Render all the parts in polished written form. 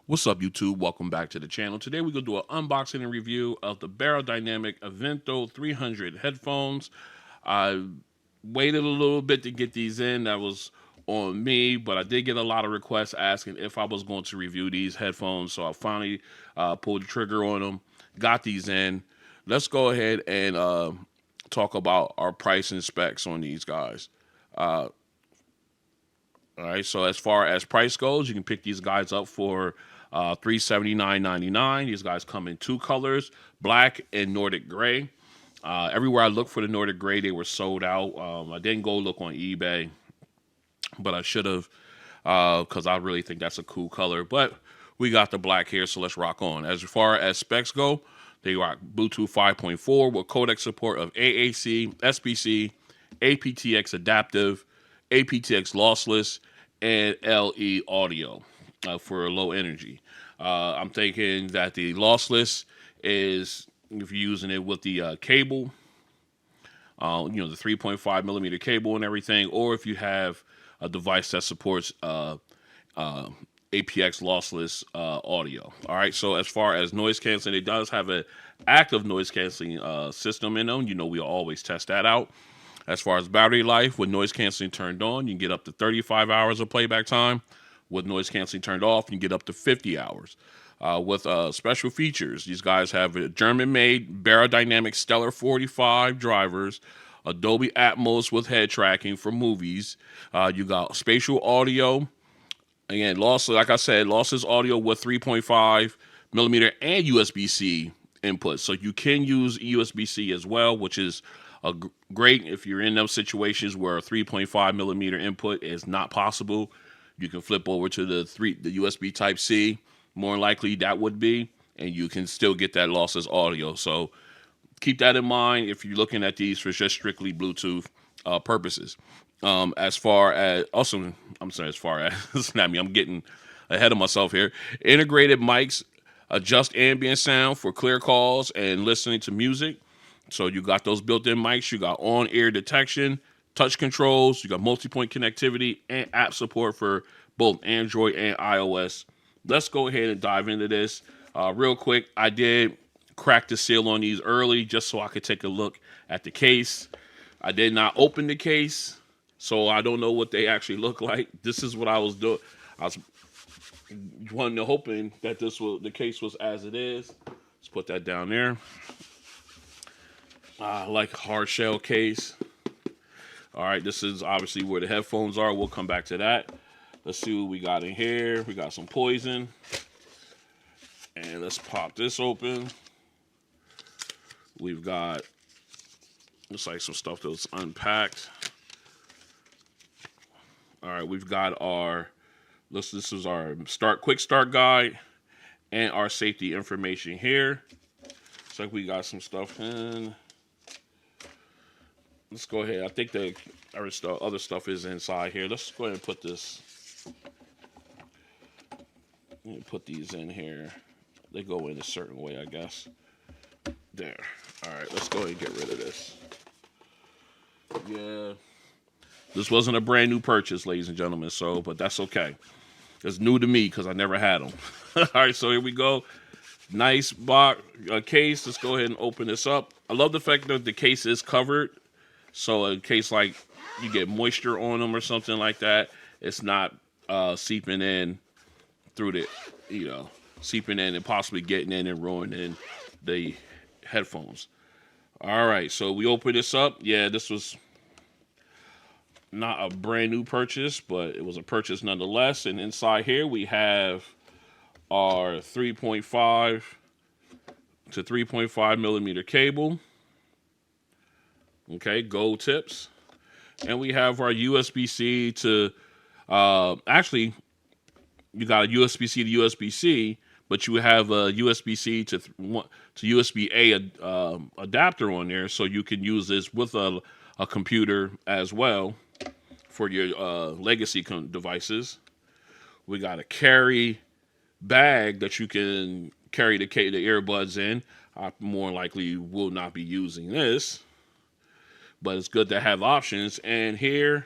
What's up, YouTube? Welcome back to the channel. Today we're going to do an unboxing and review of the beyerdynamic AVENTHO 300 headphones. I waited a little bit to get these in. That was on me, but I did get a lot of requests asking if I was going to review these headphones, so I finally pulled the trigger on them, got these in. Let's go ahead and talk about our price and specs on these guys. All right, so as far as price goes, you can pick these guys up for $379.99. These guys come in two colors, black and Nordic gray. Everywhere I looked for the Nordic gray, they were sold out. I didn't go look on eBay, but I should have because I really think that's a cool color. But we got the black here, so let's rock on. As far as specs go, they rock Bluetooth 5.4 with codec support of AAC, SBC, aptX adaptive, aptX lossless, and LE audio for low energy. I'm thinking that the lossless is if you're using it with the cable, the 3.5 millimeter cable and everything, or if you have a device that supports aptX lossless audio. All right, so as far as noise canceling, it does have an active noise canceling system in them. We always test that out. As far as battery life, with noise canceling turned on, you can get up to 35 hours of playback time. With noise canceling turned off, you can get up to 50 hours. With special features, these guys have a German-made beyerdynamic Stellar 45 drivers, Dolby Atmos with head tracking for movies. You got spatial audio. Again, like I said, lossless audio with 3.5 millimeter and USB-C input. So you can use USB-C as well, which is great if you're in those situations where a 3.5 millimeter input is not possible. You can flip over to the USB Type C. More likely that would be, and you can still get that lossless audio. So keep that in mind if you're looking at these for just strictly Bluetooth purposes. As far as snap me, I'm getting ahead of myself here. Integrated mics adjust ambient sound for clear calls and listening to music. So you got those built-in mics, you got on-ear detection, touch controls, you got multi-point connectivity, and app support for both Android and iOS. Let's go ahead and dive into this. Real quick, I did crack the seal on these early just so I could take a look at the case. I did not open the case, so I don't know what they actually look like. This is what I was doing. I was hoping that the case was as it is. Let's put that down there. Like hard shell case. All right, this is obviously where the headphones are. We'll come back to that. Let's see what we got in here. We got some poison. And let's pop this open. We've got, looks like some stuff that was unpacked. All right, we've got this is our quick start guide and our safety information here. Looks like we got some stuff in. Let's go ahead. I think the other stuff is inside here. Let's go ahead and put this. Let me put these in here. They go in a certain way, I guess. There. All right, let's go ahead and get rid of this. Yeah. This wasn't a brand new purchase, ladies and gentlemen, but that's okay. It's new to me because I never had them. All right, so here we go. Nice box case. Let's go ahead and open this up. I love the fact that the case is covered. So in case like you get moisture on them or something like that, it's not seeping in through seeping in and possibly getting in and ruining the headphones. All right, so we open this up. Yeah, this was not a brand new purchase, but it was a purchase nonetheless. And inside here we have our 3.5 to 3.5 millimeter cable. Okay, gold tips. And we have our USB-C to, actually, you got a USB-C to USB-C, but you have a USB-C to USB-A adapter on there, so you can use this with a computer as well for your legacy devices. We got a carry bag that you can carry the earbuds in. I more likely will not be using this, but it's good to have options. And here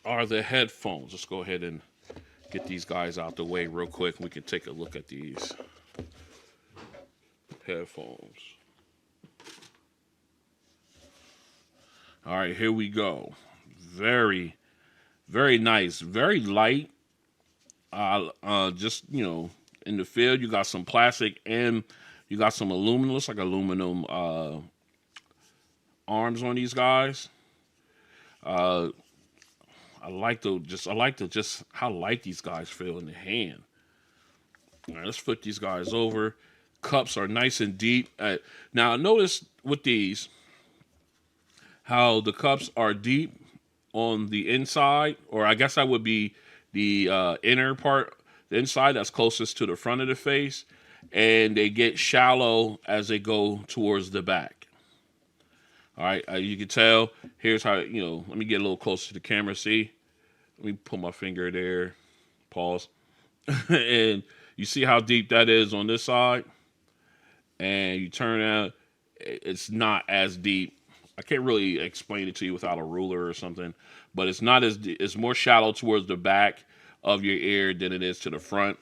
are the headphones. Let's go ahead and get these guys out the way real quick. We can take a look at these headphones. All right, here we go. Very, very nice, very light. Just, you know, in the field, you got some plastic and you got some aluminum. Looks like aluminum arms on these guys. I like just how light these guys feel in the hand. All right, let's flip these guys over. Cups are nice and deep. Now, notice with these how the cups are deep on the inside, or I guess that would be the inner part, the inside that's closest to the front of the face, and they get shallow as they go towards the back. All right, you can tell. Here's how, you know, let me get a little closer to the camera, see? Let me put my finger there, pause. And you see how deep that is on this side? And you turn out, it's not as deep. I can't really explain it to you without a ruler or something, but it's not as deep. It's more shallow towards the back of your ear than it is to the front.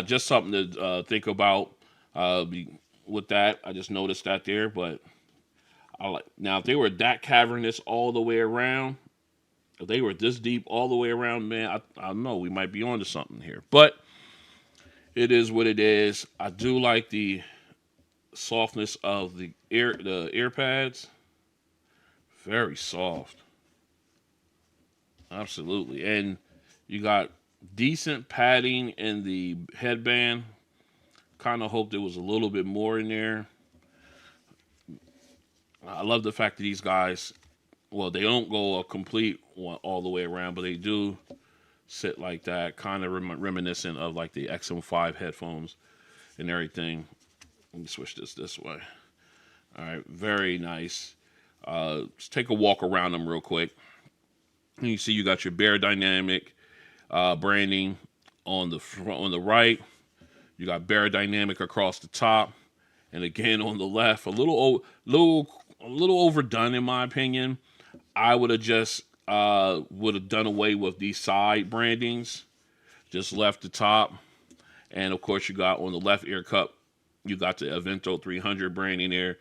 Just something to think about with that. I just noticed that there, but now if they were that cavernous all the way around, if they were this deep all the way around, man, I don't know, we might be onto something here. But it is what it is. I do like the softness of the ear pads. Very soft. Absolutely. And you got decent padding in the headband. Kind of hope there was a little bit more in there. I love the fact that these guys, well, they don't go a complete one all the way around, but they do sit like that, kind of reminiscent of like the XM5 headphones and everything. Let me switch this way. All right, very nice. Let's take a walk around them real quick. And you see you got your beyerdynamic branding on the front, on the right. You got beyerdynamic across the top, and again on the left. A little overdone in my opinion. I would have just done away with these side brandings. Just left the top, and of course you got on the left ear cup, you got the AVENTHO 300 branding there.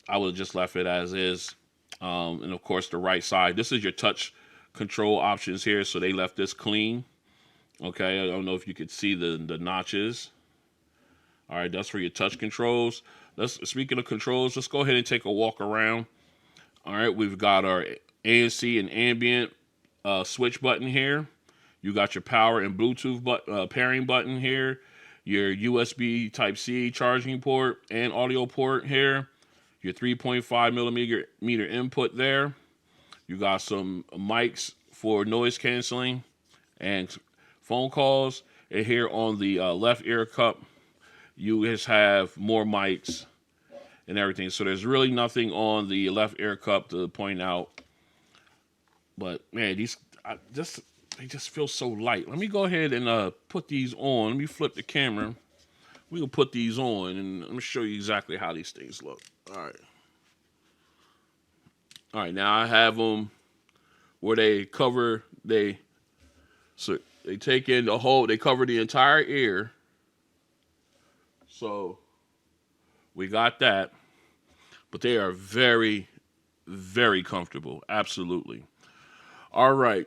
I would have just left it as is. And of course the right side, this is your touch control options here, so they left this clean. Okay, I don't know if you could see the notches. All right, that's for your touch controls. Speaking of controls, let's go ahead and take a walk around. All right, we've got our ANC and ambient switch button here. You got your power and Bluetooth pairing button here. Your USB Type-C charging port and audio port here. Your 3.5 millimeter input there. You got some mics for noise canceling and phone calls. And here on the left ear cup, you just have more mics and everything. So there's really nothing on the left ear cup to point out. But man, they just feel so light. Let me go ahead and put these on. Let me flip the camera. We will put these on and let me show you exactly how these things look. All right. All right, now I have them where they cover, so they take in the whole, they cover the entire ear. So we got that, but they are very, very comfortable. Absolutely. All right.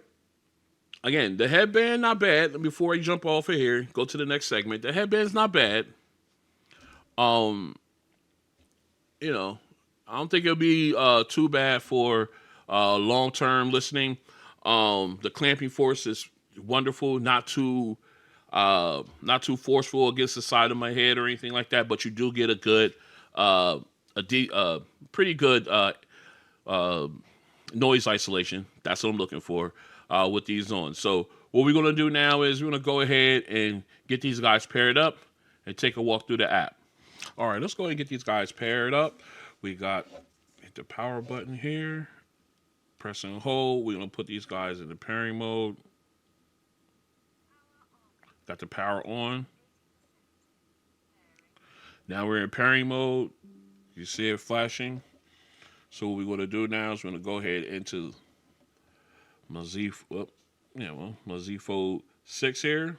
Again, the headband, not bad. Before I jump off of here, go to the next segment. The headband's not bad. You know, I don't think it'll be too bad for long-term listening. The clamping force is wonderful, not too forceful against the side of my head or anything like that. But you do get a good, pretty good noise isolation. That's what I'm looking for with these on. So what we're gonna do now is we're gonna go ahead and get these guys paired up and take a walk through the app. All right, let's go ahead and get these guys paired up. We got hit the power button here, press and hold. We're gonna put these guys in the pairing mode. Got the power on. Now we're in pairing mode. You see it flashing. So what we're gonna do now is we're gonna go ahead into my Z. Well, Yeah, well, my Z Fold 6 here.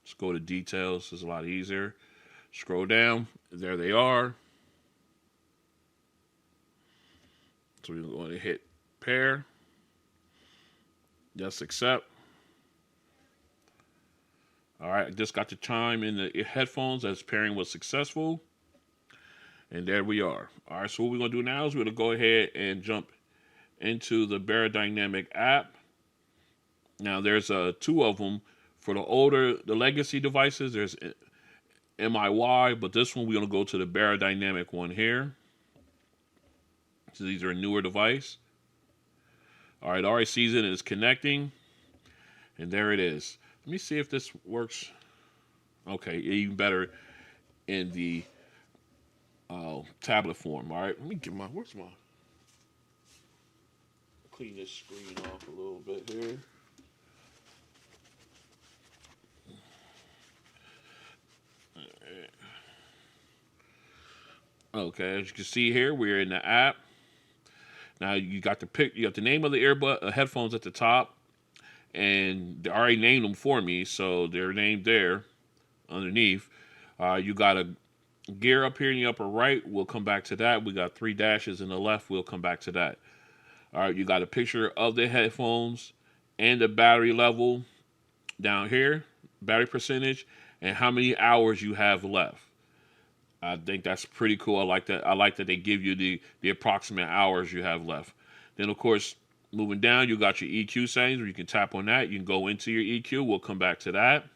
Let's go to details. It's a lot easier. Scroll down. There they are. So we're going to hit pair. Yes, accept. All right, I just got the chime in the headphones as pairing was successful. And there we are. All right, so what we're going to do now is we're going to go ahead and jump into the beyerdynamic app. Now, there's two of them. For the legacy devices, there's MIY, but this one we're going to go to the beyerdynamic one here. So these are a newer device. All right, already sees it and it's connecting. And there it is. Let me see if this works. Okay, even better in the tablet form. All right, let me get where's my, clean this screen off a little bit here. Okay, as you can see here, we're in the app. Now you got the name of the headphones at the top, and they already named them for me, so they're named there underneath. You got a gear up here in the upper right. We'll come back to that. We got 3 dashes in the left. We'll come back to that. All right, you got a picture of the headphones and the battery level down here, battery percentage, and how many hours you have left. I think that's pretty cool. I like that. I like that they give you the approximate hours you have left. Then, of course, moving down, you got your EQ settings where you can tap on that. You can go into your EQ. We'll come back to that.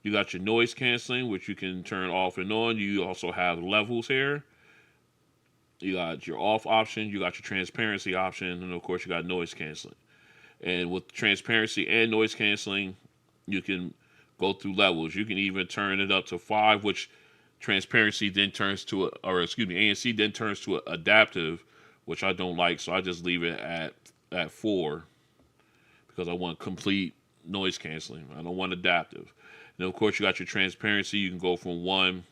You got your noise canceling, which you can turn off and on. You also have levels here. You got your off option. You got your transparency option. And, of course, you got noise canceling. And with transparency and noise canceling, you can go through levels. You can even turn it up to 5, which transparency then turns to ANC then turns to adaptive, which I don't like, so I just leave it at 4 because I want complete noise canceling. I don't want adaptive. And of course, you got your transparency. You can go from 1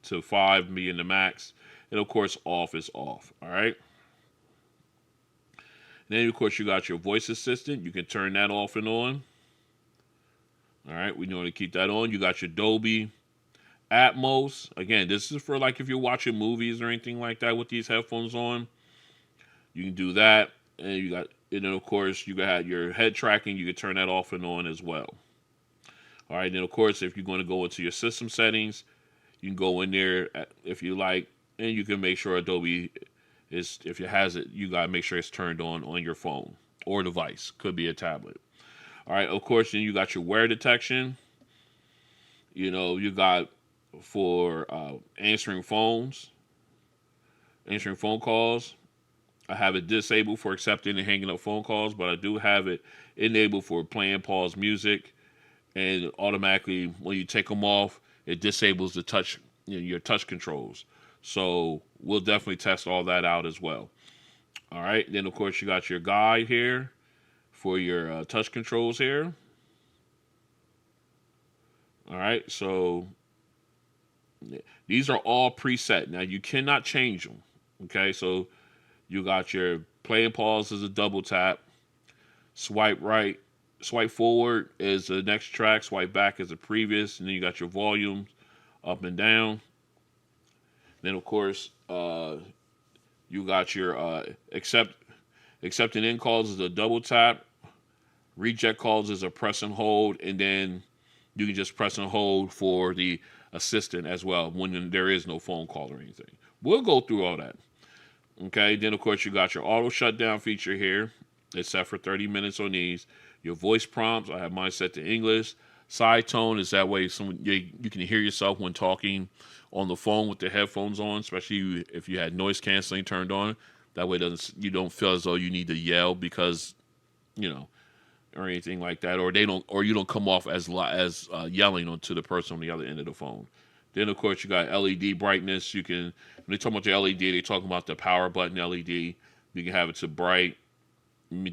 to 5, being the max, and of course, off is off. All right. And then of course, you got your voice assistant. You can turn that off and on. All right, we know to keep that on. You got your Dolby Atmos. Again, this is for like if you're watching movies or anything like that with these headphones on. You can do that. And then of course you got your head tracking. You can turn that off and on as well. All right, then of course if you're going to go into your system settings, you can go in there if you like, and you can make sure Adobe if it has it, you got to make sure it's turned on your phone or device. Could be a tablet. All right, of course, then you got your wear detection. You got for answering phone calls. I have it disabled for accepting and hanging up phone calls, but I do have it enabled for playing pause music, and automatically when you take them off, it disables the touch, your touch controls. So we'll definitely test all that out as well. All right, then of course you got your guide here for your touch controls here. All right, so these are all preset. Now you cannot change them. Okay, so you got your play and pause is a double tap. Swipe right, swipe forward is the next track. Swipe back is the previous. And then you got your volume up and down. Then of course you got your accepting in calls is a double tap. Reject calls is a press and hold, and then you can just press and hold for the assistant as well when there is no phone call or anything. We'll go through all that. Okay, then of course you got your auto shutdown feature here. It's set for 30 minutes on these. Your voice prompts, I have mine set to English. Side tone is that way you can hear yourself when talking on the phone with the headphones on, especially if you had noise canceling turned on. That way you don't feel as though you need to yell because, or anything like that, or you don't come off as yelling onto the person on the other end of the phone. Then of course you got LED brightness. You can, when they talk about the LED, they talk about the power button LED. You can have it to bright,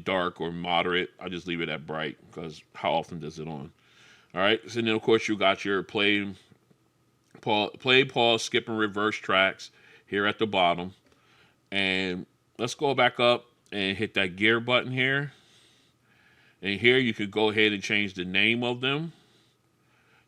dark, or moderate. I just leave it at bright because how often does it on? All right. So then of course you got your play, pause, skip, and reverse tracks here at the bottom. And let's go back up and hit that gear button here. And here you could go ahead and change the name of them.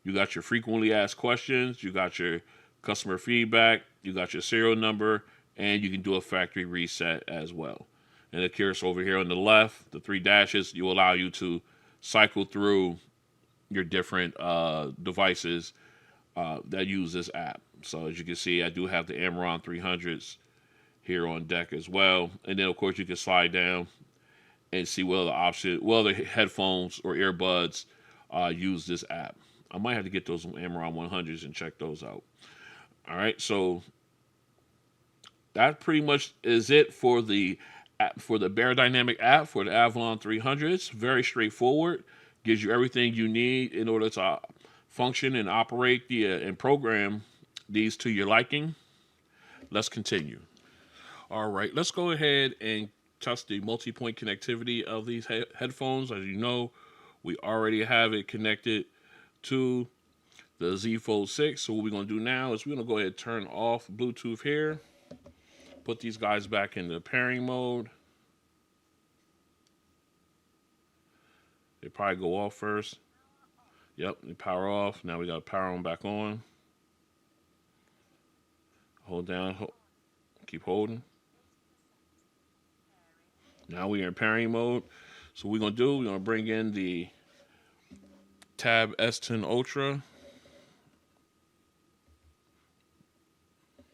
You got your frequently asked questions. You got your customer feedback. You got your serial number. And you can do a factory reset as well. And of course, over here on the left, the 3 dashes, will allow you to cycle through your different devices that use this app. So as you can see, I do have the Amaron 300s here on deck as well. And then, of course, you can slide down and see what other options, what other headphones or earbuds use this app. I might have to get those Amaron 100s and check those out. All right, so that pretty much is it for the app, for the beyerdynamic app for the Avalon 300s. Very straightforward. Gives you everything you need in order to function and operate and program these to your liking. Let's continue. All right, let's go ahead and test the multi-point connectivity of these headphones. As you know, we already have it connected to the Z Fold 6. So what we're going to do now is we're going to go ahead and turn off Bluetooth here. Put these guys back in the pairing mode. They probably go off first. Yep, they power off. Now we got to power them back on. Hold down, keep holding. Now we're in pairing mode. So what we're going to do, we're going to bring in the Tab S10 Ultra.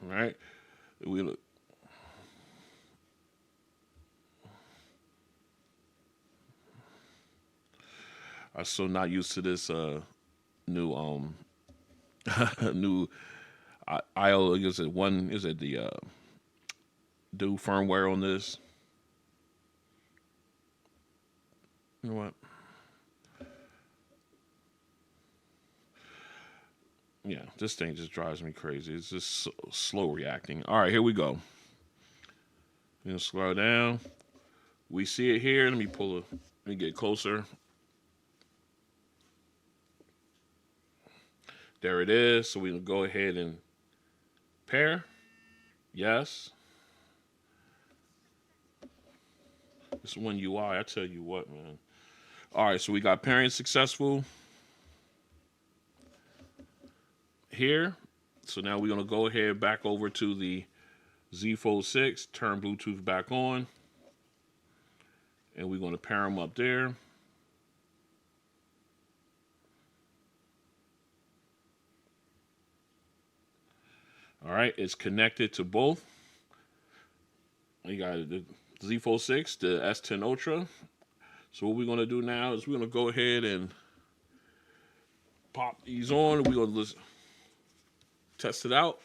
All right. I'm still not used to this new new IO. Is it one? Is it the new firmware on this? You know what? Yeah, this thing just drives me crazy. It's just so slow reacting. All right, here we go. We're gonna slow down. We see it here. Let me get closer. There it is. So we can go ahead and pair. Yes. This one UI, I tell you what, man. All right, so we got pairing successful here. So now we're going to go ahead back over to the Z Fold 6, turn Bluetooth back on, and we're going to pair them up there. All right, it's connected to both. You got the Z Fold 6, the S10 Ultra. So what we're going to do now is we're going to go ahead and pop these on. We're going to test it out.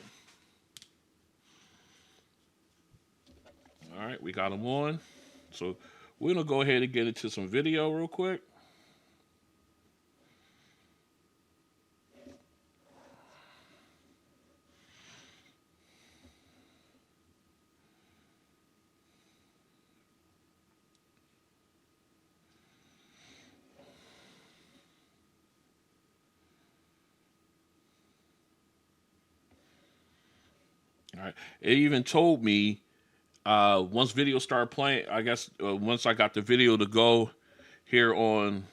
All right, we got them on. So we're going to go ahead and get into some video real quick. All right. It even told me once video started playing, I guess once I got the video to go here on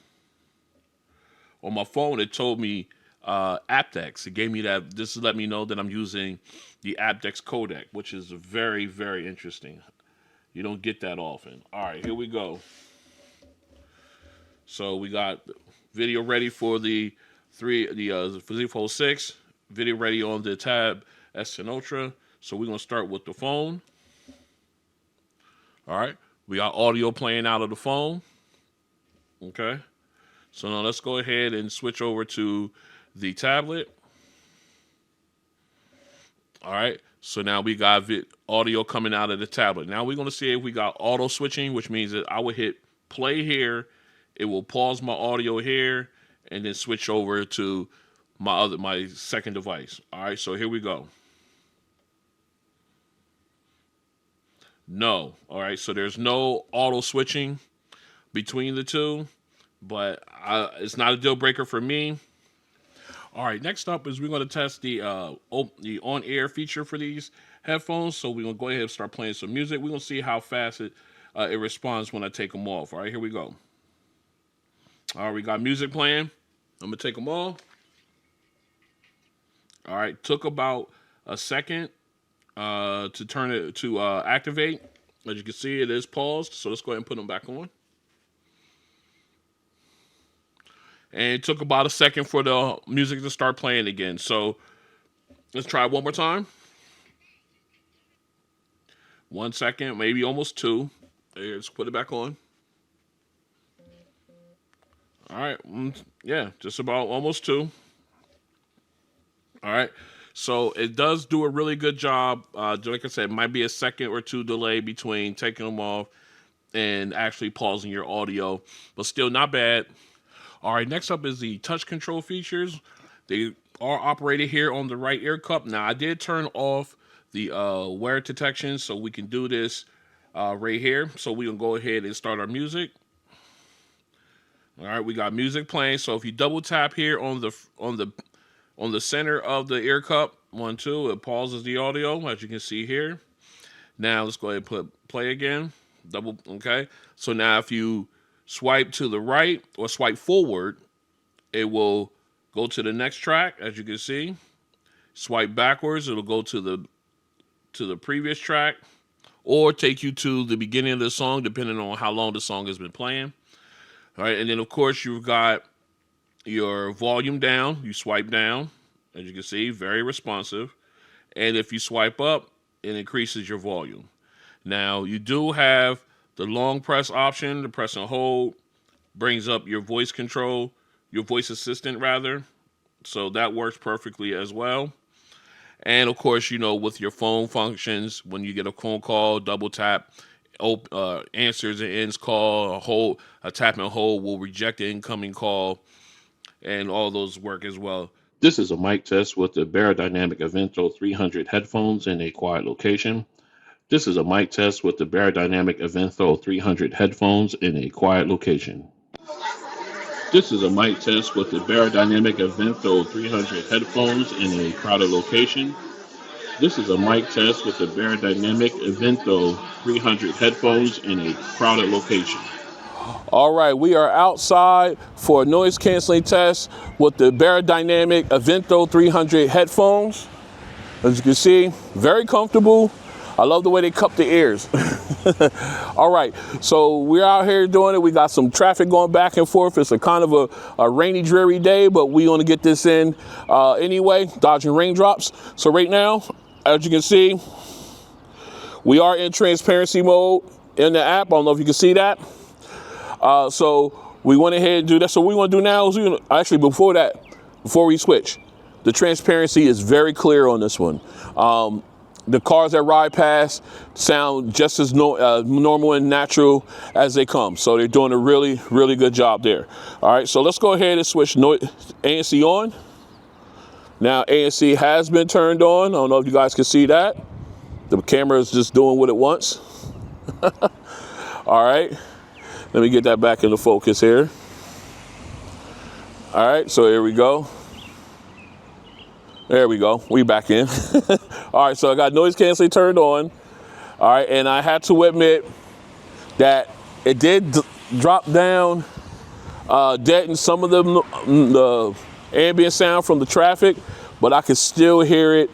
my phone, it told me aptX. It gave me that. This let me know that I'm using the aptX codec, which is very, very interesting. You don't get that often. All right, here we go. So we got video ready for the Z Fold 6. Video ready on the Tab S10 Ultra. So we're gonna start with the phone. All right, we got audio playing out of the phone. Okay, so now let's go ahead and switch over to the tablet. All right, so now we got audio coming out of the tablet. Now we're gonna see if we got auto switching, which means that I would hit play here. It will pause my audio here and then switch over to my second device. All right, so here we go. No. All right, so there's no auto switching between the two, but it's not a deal breaker for me. All right, next up is we're going to test the on-air feature for these headphones. So we're going to go ahead and start playing some music. We're going to see how fast it responds when I take them off. All right, here we go. All right, we got music playing. I'm gonna take them all. All right, took about a second to turn it to activate. As you can see, it is paused. So let's go ahead and put them back on. And it took about a second for the music to start playing again. So let's try it one more time. 1 second, maybe almost 2. Let's put it back on. All right, yeah, just about almost 2. All right, so it does do a really good job. Like I said, it might be a second or 2 delay between taking them off and actually pausing your audio, but still not bad. All right, next up is the touch control features. They are operated here on the right ear cup. Now, I did turn off the wear detection, so we can do this right here. So we can go ahead and start our music. All right, we got music playing. So if you double tap here on the center of the ear cup, 1, 2, it pauses the audio, as you can see here. Now let's go ahead and put play again. Okay. So now if you swipe to the right or swipe forward, it will go to the next track, as you can see. Swipe backwards, it'll go to the previous track, or take you to the beginning of the song, depending on how long the song has been playing. All right, and then of course you've got your volume down. You swipe down, as you can see, very responsive. And if you swipe up, it increases your volume. Now, you do have the long press option. The press and hold brings up your voice control, your voice assistant rather. So that works perfectly as well. And of course, with your phone functions, when you get a phone call, double tap, answers and ends call, a tap and hold will reject the incoming call, and all those work as well. This is a mic test with the beyerdynamic AVENTHO 300 headphones in a quiet location. This is a mic test with the beyerdynamic AVENTHO 300 headphones in a quiet location. This is a mic test with the beyerdynamic AVENTHO 300 headphones in a crowded location. This is a mic test with the beyerdynamic AVENTHO 300 headphones in a crowded location. All right, we are outside for a noise canceling test with the beyerdynamic AVENTHO 300 headphones. As you can see, very comfortable. I love the way they cup the ears. All right, so we're out here doing it. We got some traffic going back and forth. It's a kind of a rainy, dreary day, but we want to get this in anyway, dodging raindrops. So right now, as you can see, we are in transparency mode in the app. I don't know if you can see that. So we went ahead and do that. So what we want to do now is actually before we switch, the transparency is very clear on this one. The cars that ride past sound just as normal and natural as they come. So they're doing a really, really good job there. All right, so let's go ahead and switch ANC on. Now ANC has been turned on. I don't know if you guys can see that. The camera is just doing what it wants. All right, let me get that back into focus here. All right, so here we go. There we go. We back in. All right, so I got noise canceling turned on. All right, and I had to admit that it did drop down, deaden some of the ambient sound from the traffic, but I could still hear it.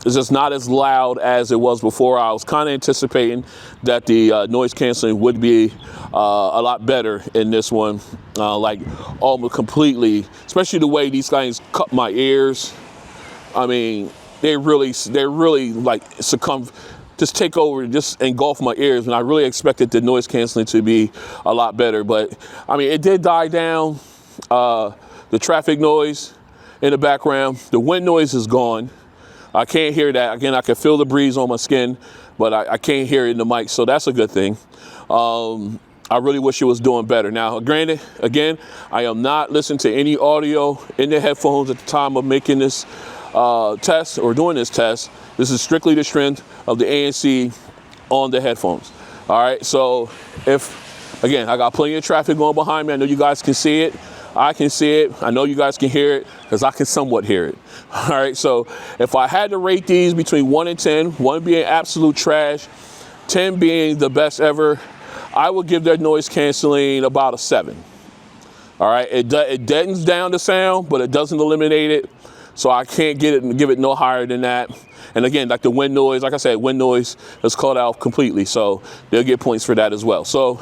It's just not as loud as it was before. I was kind of anticipating that the noise canceling would be a lot better in this one, like almost completely, especially the way these guys cut my ears. I mean, they really like just take over, just engulf my ears. And I really expected the noise canceling to be a lot better, but I mean, it did die down. The traffic noise in the background, the wind noise is gone. I can't hear that. Again, I can feel the breeze on my skin, but I can't hear it in the mic, so that's a good thing. I really wish it was doing better. Now, granted, again, I am not listening to any audio in the headphones at the time of making this test or doing this test. This is strictly the strength of the ANC on the headphones. All right, so again, I got plenty of traffic going behind me. I know you guys can see it. I can see it. I know you guys can hear it because I can somewhat hear it. All right, so if I had to rate these between 1 and 10, 1 being absolute trash, 10 being the best ever, I would give their noise canceling about a 7. All right, it deadens down the sound, but it doesn't eliminate it. So I can't get it and give it no higher than that. And again, like the wind noise, like I said, wind noise is called out completely. So they'll get points for that as well. So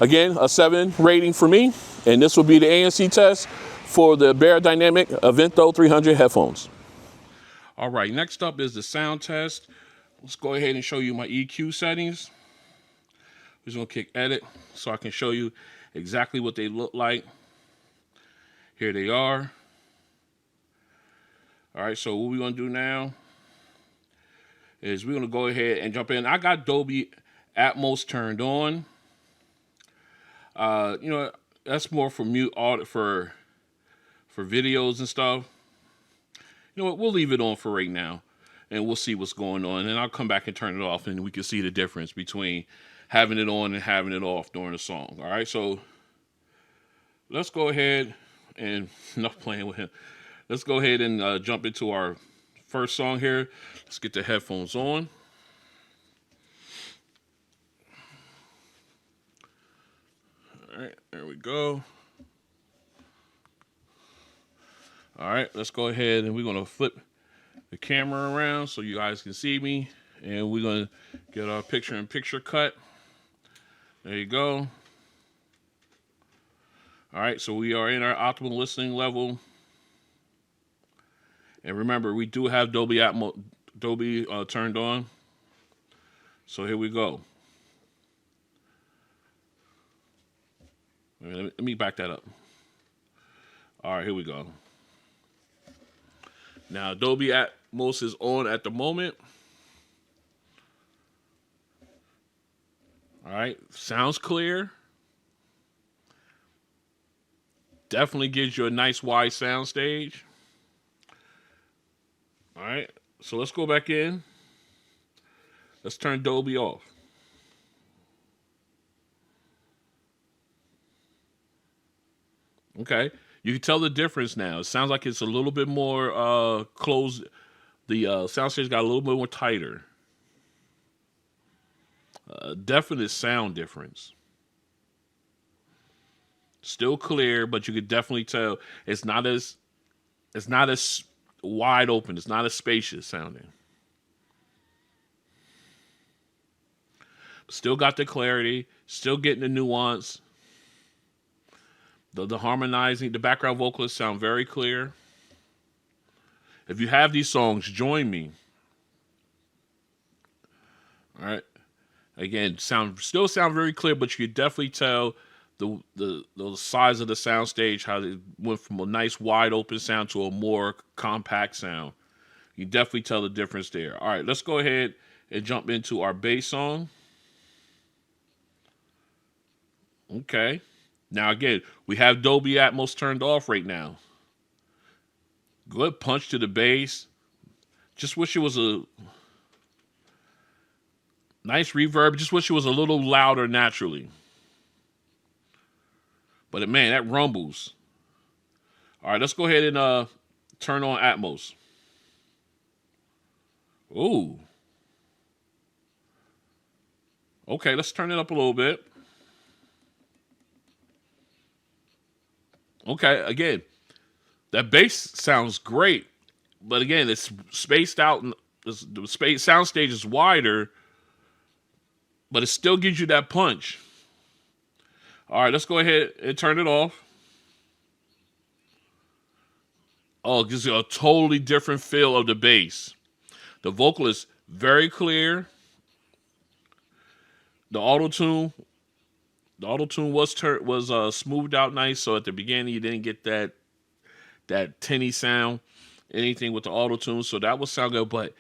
again, a 7 rating for me. And this will be the ANC test for the beyerdynamic AVENTHO 300 headphones. All right, next up is the sound test. Let's go ahead and show you my EQ settings. I'm just gonna click edit so I can show you exactly what they look like. Here they are. All right, so what we're gonna do now is we're gonna go ahead and jump in. I got Dolby Atmos turned on. You know, that's more for mute audit for videos and stuff. You know what, we'll leave it on for right now and we'll see what's going on. And I'll come back and turn it off and we can see the difference between having it on and having it off during the song. All right, so let's go ahead and enough playing with him. Let's go ahead and jump into our first song here. Let's get the headphones on. All right, there we go. All right, let's go ahead and we're gonna flip the camera around so you guys can see me. And we're gonna get our picture-in-picture cut. There you go. All right, so we are in our optimal listening level. And remember, we do have Dolby turned on. So here we go. Let me back that up. All right, here we go. Now, Dolby Atmos is on at the moment. All right, sounds clear. Definitely gives you a nice wide sound stage. All right, so let's go back in. Let's turn Dolby off. Okay, you can tell the difference now. It sounds like it's a little bit more closed. The sound stage got a little bit more tighter. Definite sound difference. Still clear, but you could definitely tell it's not as wide open. It's not as spacious sounding. Still got the clarity. Still getting the nuance. The harmonizing, the background vocalists sound very clear. If you have these songs, join me. All right. Again, still sound very clear, but you can definitely tell the size of the sound stage, how it went from a nice wide open sound to a more compact sound. You can definitely tell the difference there. All right, let's go ahead and jump into our bass song. Okay. Now, again, we have Dolby Atmos turned off right now. Good punch to the bass. Just wish it was a nice reverb. Just wish it was a little louder naturally. But, man, that rumbles. All right, let's go ahead and turn on Atmos. Ooh. Okay, let's turn it up a little bit. Okay, again, that bass sounds great, but again, it's spaced out, and the sound stage is wider, but it still gives you that punch. All right, let's go ahead and turn it off. Oh, it gives you a totally different feel of the bass. The vocal is very clear. The auto-tune was smoothed out nice, so at the beginning you didn't get that tinny sound, anything with the auto-tune, so that would sound good. But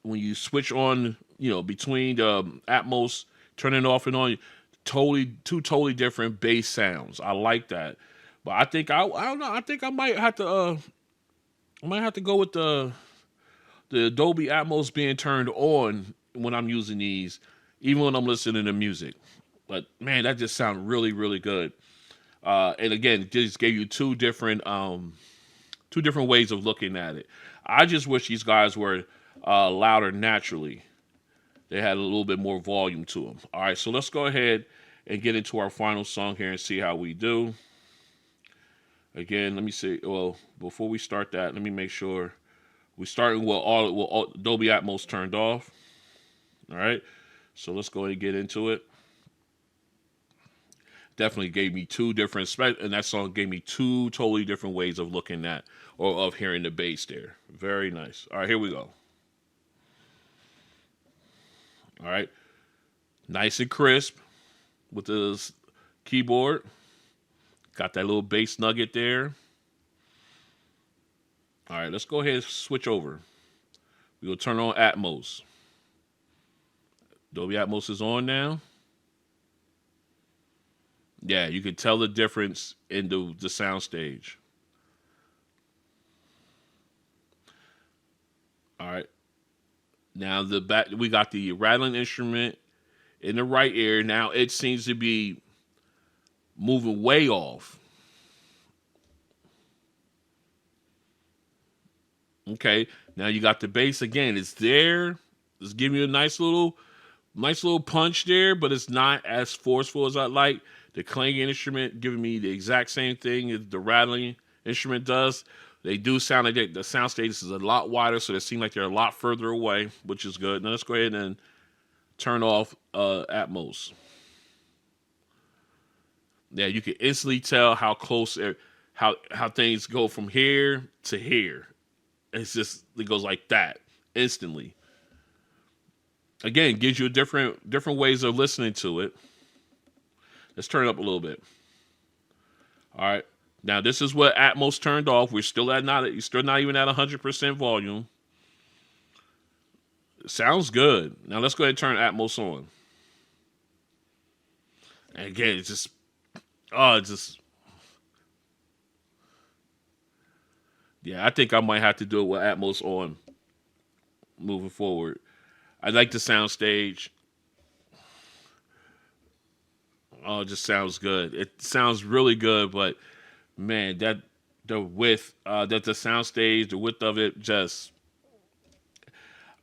when you switch on, between the Atmos, turning off and on, two totally different bass sounds. I like that, but I think I don't know. I think I might have to go with the Dolby Atmos being turned on when I'm using these, even when I'm listening to music. But man, that just sounds really, really good. And again, it just gave you two different ways of looking at it. I just wish these guys were louder naturally. They had a little bit more volume to them. All right, so let's go ahead and get into our final song here and see how we do. Again, let me see. Well, before we start that, let me make sure we're starting with all Dolby Atmos turned off. All right. So let's go ahead and get into it. Definitely gave me two different, and that song gave me two totally different ways of looking at or of hearing the bass there. Very nice. All right, here we go. All right. Nice and crisp with this keyboard. Got that little bass nugget there. All right, let's go ahead and switch over. We'll turn on Atmos. Dolby Atmos is on now. Yeah, you can tell the difference in the sound stage. All right. Now we got the rattling instrument in the right ear. Now it seems to be moving way off. Okay. Now you got the bass again. It's there. It's giving you a nice little punch there, but it's not as forceful as I like. The clanging instrument giving me the exact same thing as the rattling instrument does. They do sound like the sound stage is a lot wider, so they seem like they're a lot further away, which is good. Now let's go ahead and turn off Atmos. Yeah, you can instantly tell how close, how things go from here to here. It goes like that instantly. Again, gives you different ways of listening to it. Let's turn it up a little bit. All right. Now this is what Atmos turned off. You're still not even at 100% volume. Sounds good. Now let's go ahead and turn Atmos on. And again, yeah, I think I might have to do it with Atmos on moving forward. I like the sound stage. Oh, it just sounds good. It sounds really good, but man, the width, that the sound stage, the width of it, just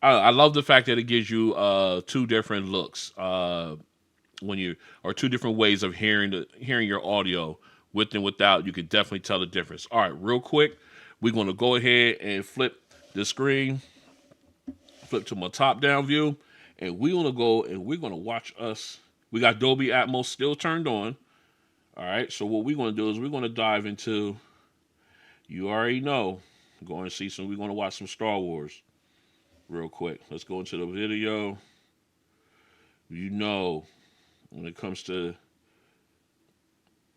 I love the fact that it gives you two different looks or two different ways of hearing your audio with and without. You can definitely tell the difference. All right, real quick, we're going to go ahead and flip the screen, flip to my top down view, and we're going to go and we're going to watch us. We got Dolby Atmos still turned on. All right, so what we're going to do is we're going to dive into, you already know, we're going to watch some Star Wars real quick. Let's go into the video. You know, when it comes to,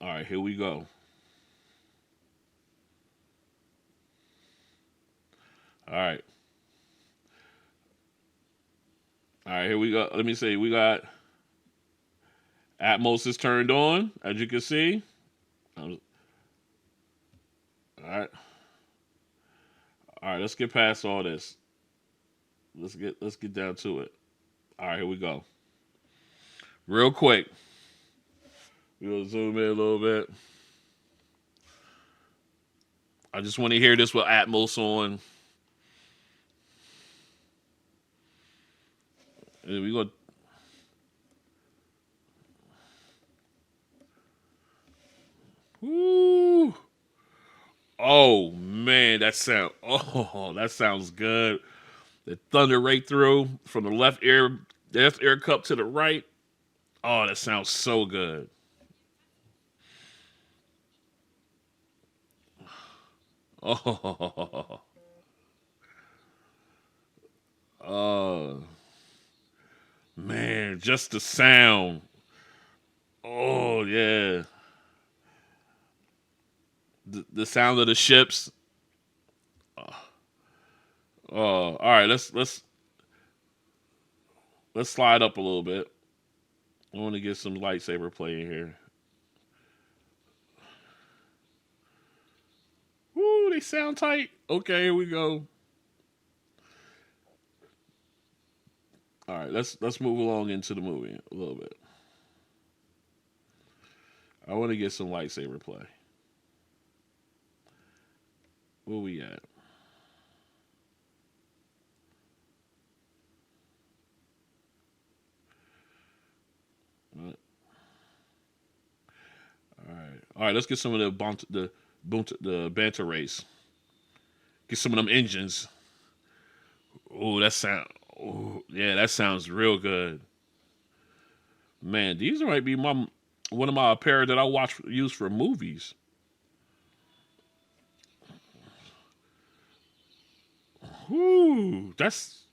all right, here we go. All right. All right, here we go. Let me see. We got Atmos is turned on, as you can see. All right. All right, let's get past all this. Let's get down to it. All right, here we go. Real quick. We'll zoom in a little bit. I just want to hear this with Atmos on. And we go. Woo! Oh man, that sounds good. The thunder right through from the left ear cup to the right. Oh, that sounds so good. Oh, oh man, just the sound. Oh yeah, the sound of the ships. Oh, all right. Let's slide up a little bit. I want to get some lightsaber play in here. Woo, they sound tight. Okay, here we go. All right, let's move along into the movie a little bit. I want to get some lightsaber play. Where we at? All right, let's get some of the banter race. Get some of them engines. Oh, that sound. Oh, yeah, that sounds real good. Man, these might be one of my pair that I watch use for movies. Whoo, that's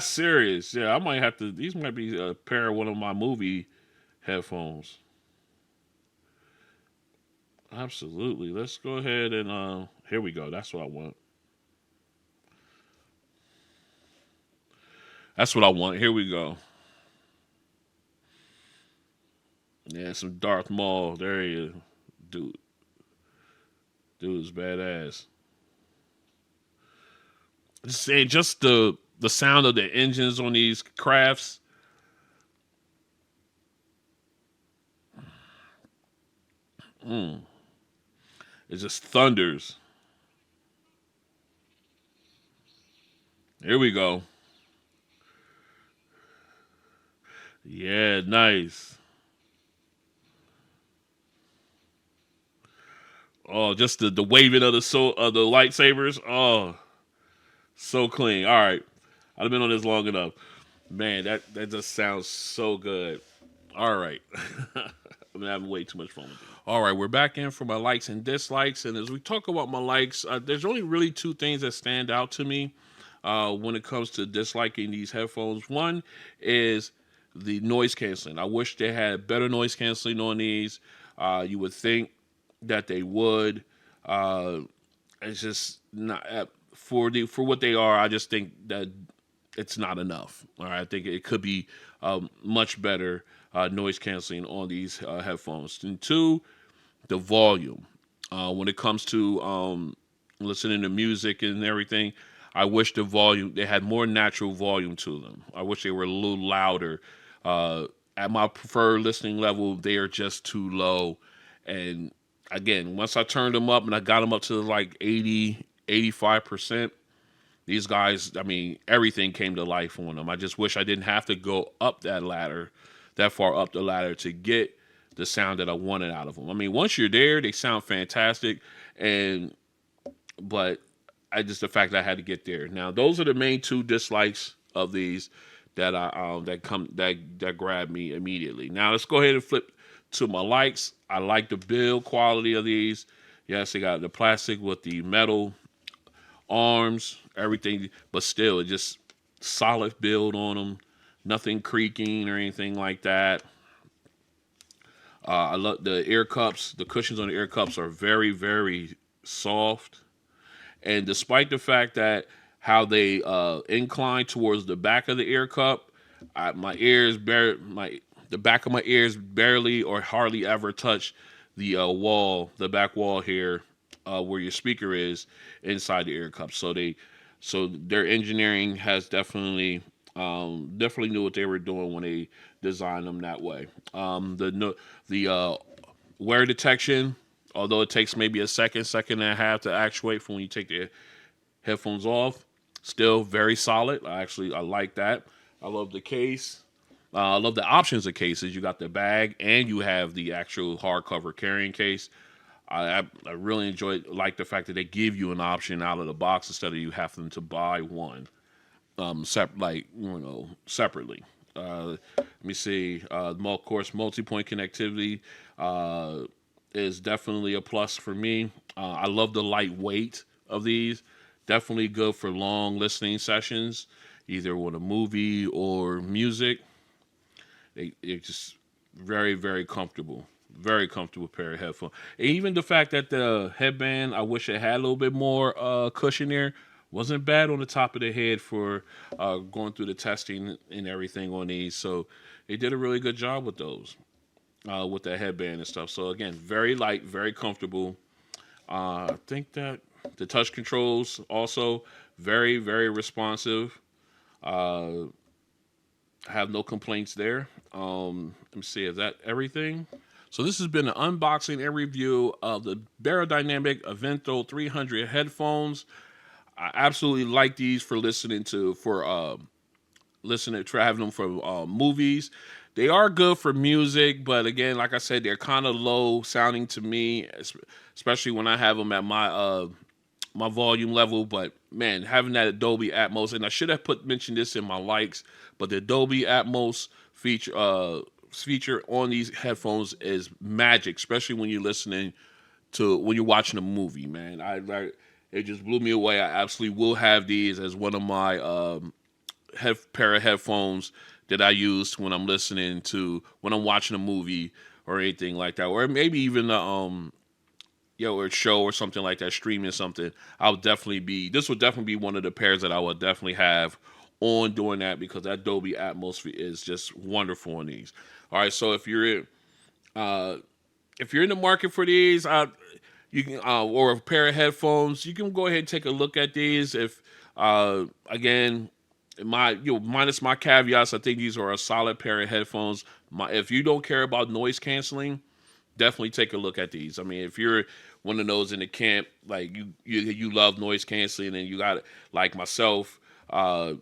serious. Yeah, I might have to. These might be a pair of one of my movie headphones. Absolutely. Let's go ahead and here we go. That's what I want. That's what I want. Here we go. Yeah, some Darth Maul. There he is. Dude. Dude's badass. Just saying, just the sound of the engines on these crafts. Mm, it just thunders. Here we go. Yeah, nice. Oh, just the waving of the lightsabers. Oh, so clean. All right, I've been on this long enough. Man, that just sounds so good. All right, I'm having way too much fun with it. All right, we're back in for my likes and dislikes, and as we talk about my likes, there's only really two things that stand out to me when it comes to disliking these headphones. One is the noise canceling. I wish they had better noise canceling on these. You would think that they would. Uh, it's just not for what they are. I just think that it's not enough. All right, I think it could be much better noise canceling on these headphones. And two, the volume. When it comes to listening to music and everything, I wish they had more natural volume to them. I wish they were a little louder. At my preferred listening level, they are just too low. And again, once I turned them up and I got them up to like 80, 85%, these guys, I mean, everything came to life on them. I just wish I didn't have to go up that far up the ladder to get the sound that I wanted out of them. I mean, once you're there, they sound fantastic, but the fact that I had to get there. Now, those are the main two dislikes of these that grabbed me immediately. Now, let's go ahead and flip to my likes. I like the build quality of these. Yes, they got the plastic with the metal arms, everything, but still, it just solid build on them. Nothing creaking or anything like that. I love the ear cups. The cushions on the ear cups are very, very soft. And despite the fact that how they incline towards the back of the ear cup, the back of my ears barely or hardly ever touch the the back wall here, where your speaker is inside the ear cup. So their engineering has definitely knew what they were doing when they designed them that way. The wear detection, although it takes maybe a second and a half to actuate from when you take the headphones off, still very solid. I like that. I love the case. I love the options of cases. You got the bag and you have the actual hardcover carrying case. I really like the fact that they give you an option out of the box instead of you having to buy one separately. Let me see. Of course, multi-point connectivity is definitely a plus for me. I love the lightweight of these. Definitely good for long listening sessions, either with a movie or music. They're just very, very comfortable. Very comfortable pair of headphones. And even the fact that the headband, I wish it had a little bit more cushion there. Wasn't bad on the top of the head for going through the testing and everything on these. So they did a really good job with those, with that headband and stuff. So again, very light, very comfortable. I think that the touch controls also very, very responsive. I have no complaints there. Let me see, is that everything? So this has been an unboxing and review of the beyerdynamic AVENTHO 300 headphones. I absolutely like these for listening to, having them for movies. They are good for music, but again, like I said, they're kind of low sounding to me, especially when I have them at my volume level. But man, having that Dolby Atmos, and I should have mentioned this in my likes, but the Dolby Atmos feature on these headphones is magic, especially when you're listening to when you're watching a movie. Man, it just blew me away. I absolutely will have these as one of my pair of headphones that I use when I'm when I'm watching a movie or anything like that, or maybe even or a show or something like that, streaming something. This would definitely be one of the pairs that I would definitely have on doing that, because that Dolby Atmos is just wonderful on these. All right, so if you're in the market for these, you can or a pair of headphones, you can go ahead and take a look at these. If again, minus my caveats, I think these are a solid pair of headphones. If you don't care about noise canceling, definitely take a look at these. I mean, if you're one of those in the camp, like you love noise canceling, and you got, like myself, I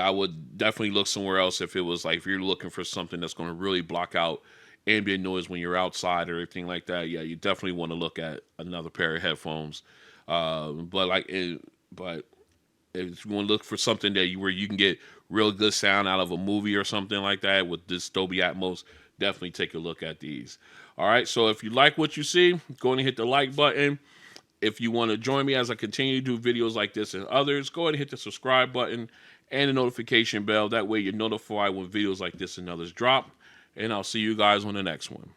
would definitely look somewhere else. If you're looking for something that's going to really block out ambient noise when you're outside or anything like that, yeah, you definitely want to look at another pair of headphones. But if you want to look for something where you can get real good sound out of a movie or something like that with this Dolby Atmos, definitely take a look at these. All right, so if you like what you see, go ahead and hit the like button. If you want to join me as I continue to do videos like this and others, go ahead and hit the subscribe button and the notification bell. That way you're notified when videos like this and others drop. And I'll see you guys on the next one.